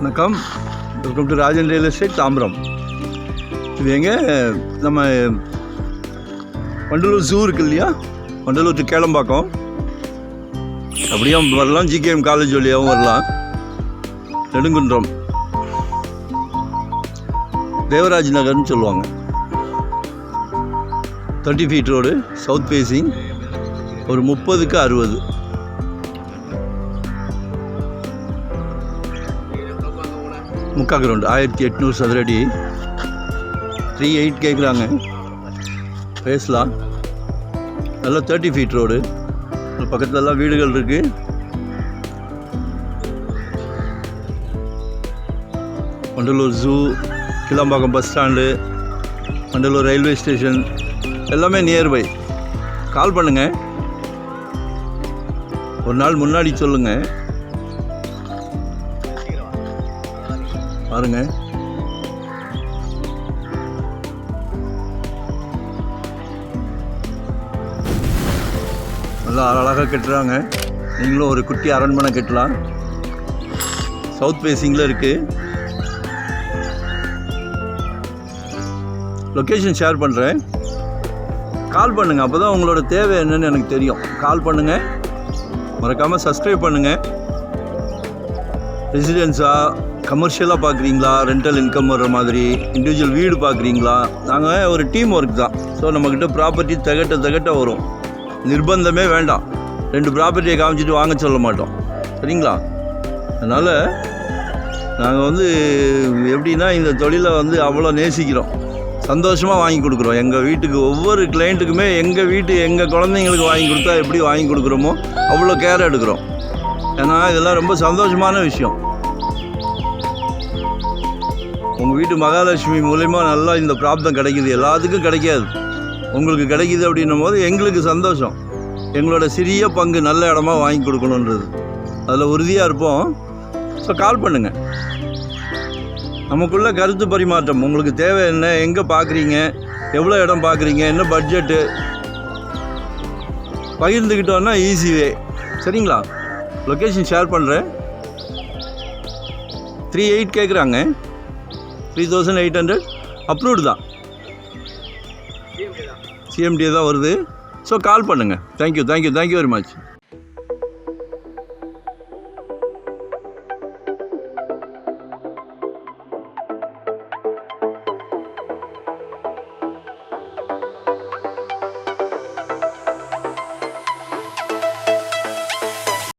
வணக்கம், welcome to Rajan real estate Tambaram. இது எங்கே நம்ம வண்டலூர் ஜூ இருக்கு இல்லையா, வண்டலூர் டு கேளம்பாக்கம் அப்படியும் வரலாம், ஜிகேஎம் காலேஜ் வழியாகவும் வரலாம். நெடுங்குன்றம் தேவராஜ் நகர்னு சொல்லுவாங்க. 30 ஃபீட் ரோடு, சவுத் ஃபேஸிங், ஒரு 30க்கு 60. முக்கா கிரவுண்டு 1800 சதுரடி. 3.8 கேட்குறாங்க. பேசலாம். நல்லா 30 ஃபீட் ரோடு. பக்கத்துலலாம் வீடுகள் இருக்குது. Vandalur zoo, Kilambakkam bus stand, Vandalur railway station எல்லாமே நியர்பை. கால் பண்ணுங்கள், ஒரு நாள் முன்னாடி சொல்லுங்கள். பாருங்கள், நல்லா அழகாக கட்டுறாங்க. நீங்களும் ஒரு குட்டி அரண்மனை கட்டலாம். சவுத் ஃபேஸிங்கில் இருக்குது. லொக்கேஷன் ஷேர் பண்ணுறேன், கால் பண்ணுங்கள். அப்போ தான் உங்களோட தேவை என்னன்னு எனக்கு தெரியும். கால் பண்ணுங்கள், மறக்காமல் சப்ஸ்கிரைப் பண்ணுங்கள். ரெசிடென்ஸாக கமர்ஷியலாக பார்க்குறீங்களா, ரெண்டல் இன்கம் வர்ற மாதிரி இண்டிவிஜுவல் வீடு பார்க்குறீங்களா? நாங்கள் ஒரு டீம் ஒர்க் தான். ஸோ நம்மக்கிட்ட ப்ராப்பர்ட்டி தகட்ட வரும். நிர்பந்தமே வேண்டாம். 2 ப்ராப்பர்ட்டியை காமிச்சிட்டு வாங்க சொல்ல மாட்டோம், சரிங்களா? அதனால் நாங்கள் எப்படின்னா இந்த தொழிலை அவ்வளோ நேசிக்கிறோம். சந்தோஷமாக வாங்கி கொடுக்குறோம். எங்கள் வீட்டுக்கு ஒவ்வொரு கிளைண்ட்டுக்குமே எங்கள் குழந்தைங்களுக்கு வாங்கி கொடுத்தா எப்படி வாங்கி கொடுக்குறோமோ அவ்வளோ கேர் எடுக்கிறோம். ஏன்னா இதெல்லாம் ரொம்ப சந்தோஷமான விஷயம். உங்கள் வீட்டு மகாலட்சுமி மூலயமா நல்லா இந்த பிராப்தம் கிடைக்கிது. எல்லாத்துக்கும் கிடைக்காது, உங்களுக்கு கிடைக்கிது அப்படின்னும் போது எங்களுக்கு சந்தோஷம். எங்களோட சிறிய பங்கு நல்ல இடமா வாங்கி கொடுக்கணுன்றது அதில் உறுதியாக இருப்போம். ஸோ கால் பண்ணுங்கள். நமக்குள்ள கருத்து பரிமாற்றம். உங்களுக்கு தேவை என்ன, எங்கே பார்க்குறீங்க, எவ்வளோ இடம் பார்க்குறீங்க, என்ன பட்ஜெட்டு, பகிர்ந்துக்கிட்டோன்னா ஈஸிவே. சரிங்களா? லொக்கேஷன் ஷேர் பண்ணுறேன். 3.8 கேட்குறாங்க. 3800 அப்ரூவ்டு தான். சிஎம்டி தான் வருது. ஸோ கால் பண்ணுங்கள். Thank you very much.